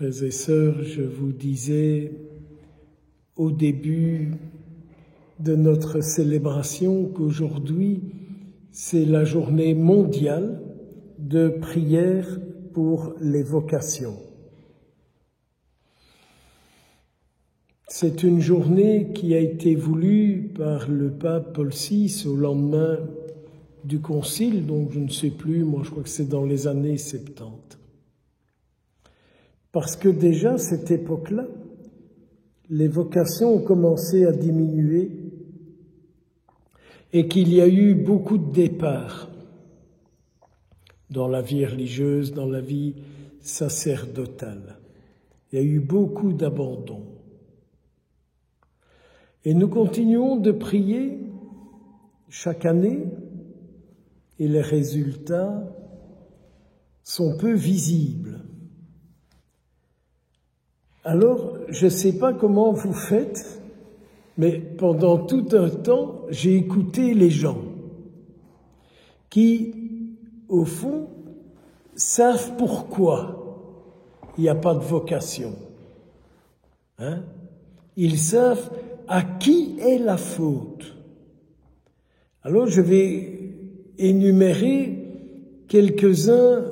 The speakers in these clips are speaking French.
Frères et sœurs, je vous disais au début de notre célébration qu'aujourd'hui, c'est la journée mondiale de prière pour les vocations. C'est une journée qui a été voulue par le pape Paul VI au lendemain du concile, donc je ne sais plus, moi je crois que c'est dans les années 70. Parce que déjà, à cette époque-là, les vocations ont commencé à diminuer et qu'il y a eu beaucoup de départs dans la vie religieuse, dans la vie sacerdotale. Il y a eu beaucoup d'abandon. Et nous continuons de prier chaque année et les résultats sont peu visibles. Alors, je ne sais pas comment vous faites, mais pendant tout un temps, j'ai écouté les gens qui, au fond, savent pourquoi il n'y a pas de vocation. Ils savent à qui est la faute. Alors, je vais énumérer quelques-uns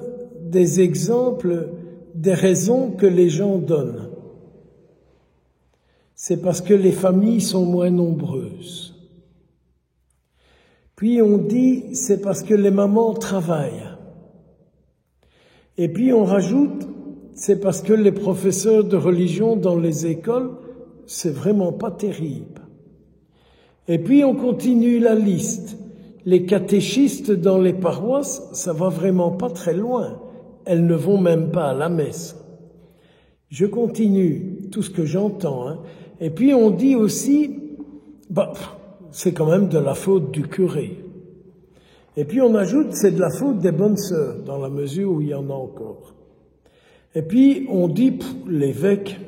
des exemples des raisons que les gens donnent. C'est parce que les familles sont moins nombreuses. Puis on dit, c'est parce que les mamans travaillent. Et puis on rajoute, c'est parce que les professeurs de religion dans les écoles, c'est vraiment pas terrible. Et puis on continue la liste. Les catéchistes dans les paroisses, ça va vraiment pas très loin. Elles ne vont même pas à la messe. Je continue tout ce que j'entends, Et puis on dit aussi, c'est quand même de la faute du curé. Et puis on ajoute, c'est de la faute des bonnes sœurs, dans la mesure où il y en a encore. Et puis on dit, l'évêque,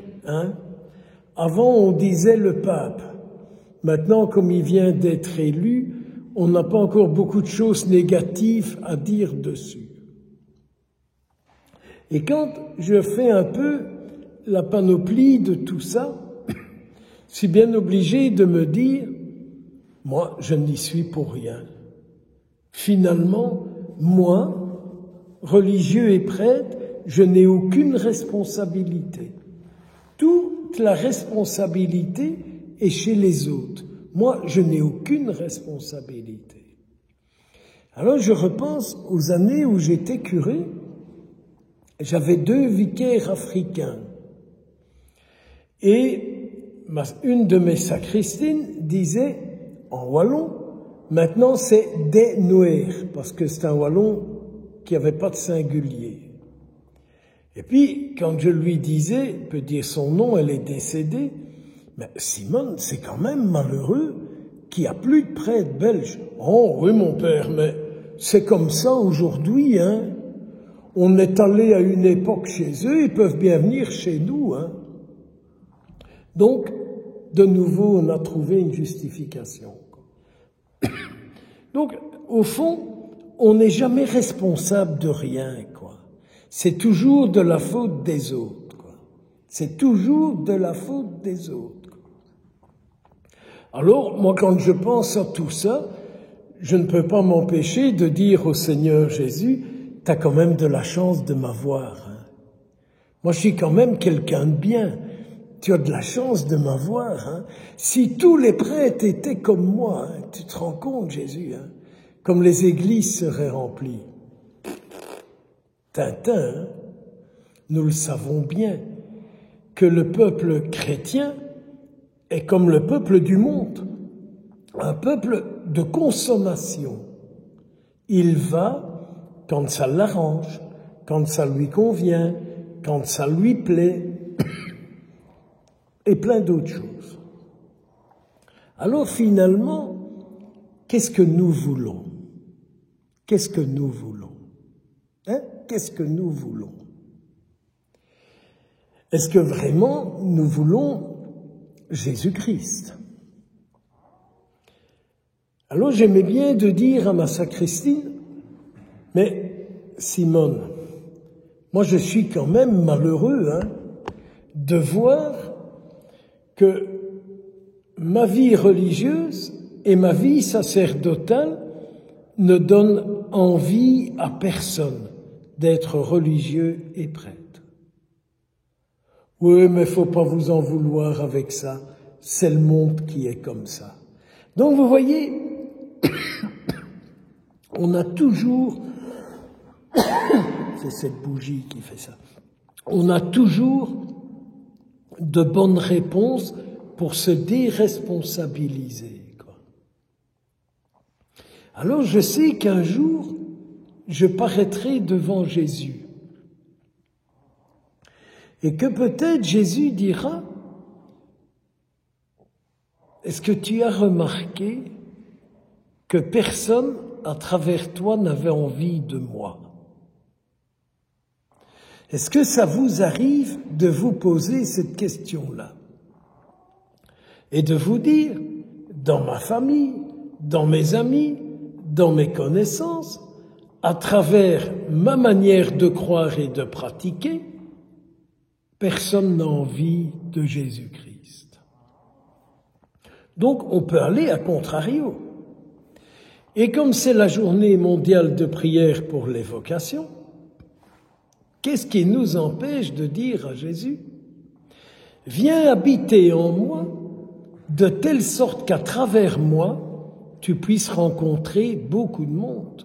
Avant on disait le pape. Maintenant, comme il vient d'être élu, on n'a pas encore beaucoup de choses négatives à dire dessus. Et quand je fais un peu la panoplie de tout ça, je suis bien obligé de me dire, moi, je n'y suis pour rien. Finalement, moi, religieux et prêtre, je n'ai aucune responsabilité. Toute la responsabilité est chez les autres. Moi, je n'ai aucune responsabilité. Alors, je repense aux années où j'étais curé. J'avais 2 vicaires africains. Et une de mes sacristines disait, en wallon, maintenant c'est des Nouers, parce que c'est un wallon qui n'avait pas de singulier. Et puis, quand je lui disais, je peux dire son nom, elle est décédée, mais Simone, c'est quand même malheureux qu'il n'y a plus de prêtres belges. Oh oui, mon père, mais c'est comme ça aujourd'hui, On est allé à une époque chez eux, ils peuvent bien venir chez nous, Donc, de nouveau, on a trouvé une justification. Donc, au fond, on n'est jamais responsable de rien, C'est toujours de la faute des autres, C'est toujours de la faute des autres. Alors, moi, quand je pense à tout ça, je ne peux pas m'empêcher de dire au Seigneur Jésus, t'as quand même de la chance de m'avoir. Moi, je suis quand même quelqu'un de bien. Tu as de la chance de m'avoir. Si tous les prêtres étaient comme moi, tu te rends compte, Jésus, comme les églises seraient remplies. Tintin, nous le savons bien, que le peuple chrétien est comme le peuple du monde, un peuple de consommation. Il va quand ça l'arrange, quand ça lui convient, quand ça lui plaît, et plein d'autres choses. Alors finalement, qu'est-ce que nous voulons? Qu'est-ce que nous voulons? Qu'est-ce que nous voulons? Est-ce que vraiment nous voulons Jésus-Christ? Alors j'aimais bien de dire à ma sacristine, mais Simone, moi je suis quand même malheureux, de voir que ma vie religieuse et ma vie sacerdotale ne donnent envie à personne d'être religieux et prêtre. Oui, mais faut pas vous en vouloir avec ça. C'est le monde qui est comme ça. Donc vous voyez, on a toujours, c'est cette bougie qui fait ça, on a toujours de bonnes réponses pour se déresponsabiliser, quoi. Alors je sais qu'un jour, je paraîtrai devant Jésus. Et que peut-être Jésus dira, est-ce que tu as remarqué que personne à travers toi n'avait envie de moi? Est-ce que ça vous arrive de vous poser cette question-là? Et de vous dire, dans ma famille, dans mes amis, dans mes connaissances, à travers ma manière de croire et de pratiquer, personne n'a envie de Jésus-Christ. Donc on peut aller à contrario. Et comme c'est la journée mondiale de prière pour les vocations, qu'est-ce qui nous empêche de dire à Jésus, « Viens habiter en moi, de telle sorte qu'à travers moi, tu puisses rencontrer beaucoup de monde,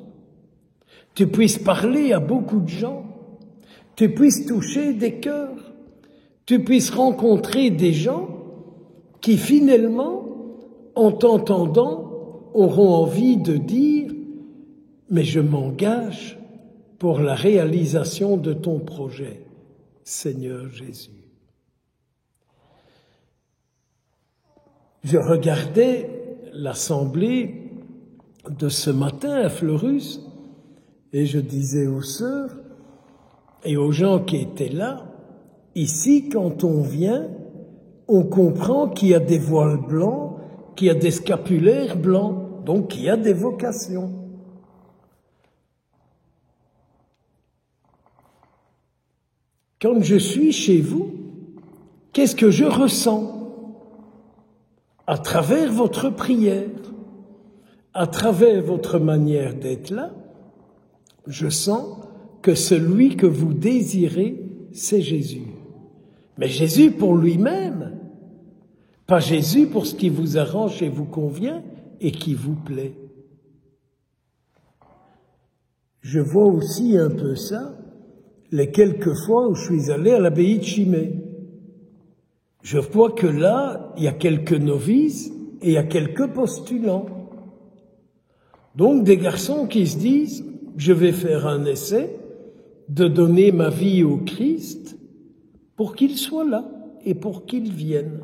tu puisses parler à beaucoup de gens, tu puisses toucher des cœurs, tu puisses rencontrer des gens qui finalement, en t'entendant, auront envie de dire « Mais je m'engage pour la réalisation de ton projet, Seigneur Jésus. » Je regardais l'assemblée de ce matin à Fleurus et je disais aux sœurs et aux gens qui étaient là, ici, quand on vient, on comprend qu'il y a des voiles blancs, qu'il y a des scapulaires blancs, donc qu'il y a des vocations. Quand je suis chez vous, qu'est-ce que je ressens? À travers votre prière, à travers votre manière d'être là, je sens que celui que vous désirez, c'est Jésus. Mais Jésus pour lui-même, pas Jésus pour ce qui vous arrange et vous convient et qui vous plaît. Je vois aussi un peu ça les quelques fois où je suis allé à l'abbaye de Chimay. Je vois que là, il y a quelques novices et il y a quelques postulants. Donc des garçons qui se disent, je vais faire un essai de donner ma vie au Christ pour qu'il soit là et pour qu'il vienne.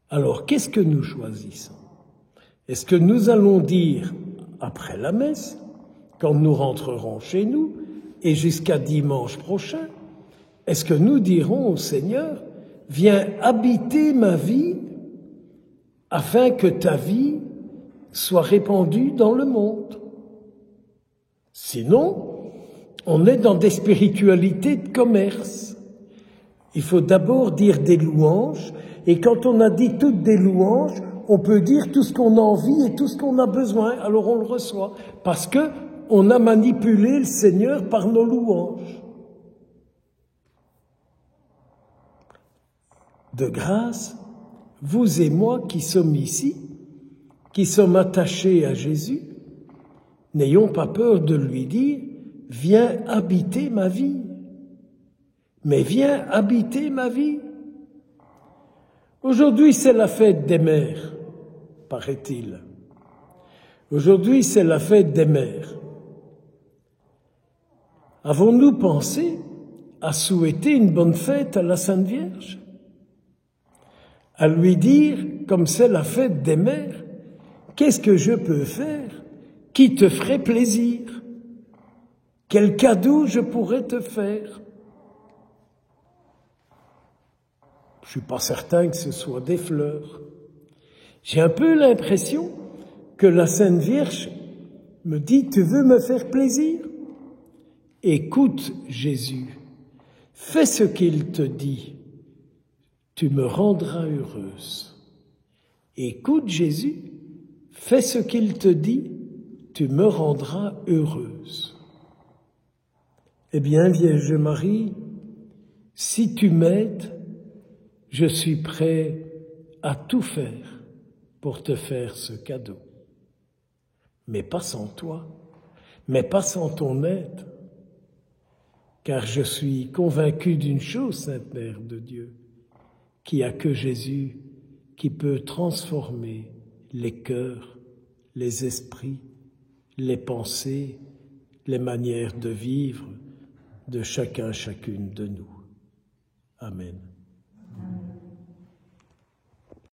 Alors, qu'est-ce que nous choisissons? Est-ce que nous allons dire, après la messe, quand nous rentrerons chez nous, et jusqu'à dimanche prochain, est-ce que nous dirons au Seigneur, viens habiter ma vie afin que ta vie soit répandue dans le monde? Sinon, on est dans des spiritualités de commerce. Il faut d'abord dire des louanges, et quand on a dit toutes des louanges, on peut dire tout ce qu'on a envie et tout ce qu'on a besoin, alors on le reçoit, parce que on a manipulé le Seigneur par nos louanges. De grâce, vous et moi qui sommes ici, qui sommes attachés à Jésus, n'ayons pas peur de lui dire « Viens habiter ma vie ». Mais viens habiter ma vie. Aujourd'hui, c'est la fête des mères, paraît-il. Aujourd'hui, c'est la fête des mères. Avons-nous pensé à souhaiter une bonne fête à la Sainte Vierge? À lui dire, comme c'est la fête des mères, qu'est-ce que je peux faire qui te ferait plaisir? Quel cadeau je pourrais te faire? Je suis pas certain que ce soit des fleurs. J'ai un peu l'impression que la Sainte Vierge me dit, tu veux me faire plaisir? Écoute, Jésus, Fais ce qu'il te dit, tu me rendras heureuse. Écoute Jésus, fais ce qu'il te dit, tu me rendras heureuse. Eh bien, Vierge Marie, si tu m'aides, je suis prêt à tout faire pour te faire ce cadeau. Mais pas sans toi, mais pas sans ton aide. Car je suis convaincu d'une chose, Sainte Mère de Dieu, qu'il n'y a que Jésus qui peut transformer les cœurs, les esprits, les pensées, les manières de vivre de chacun, chacune de nous. Amen.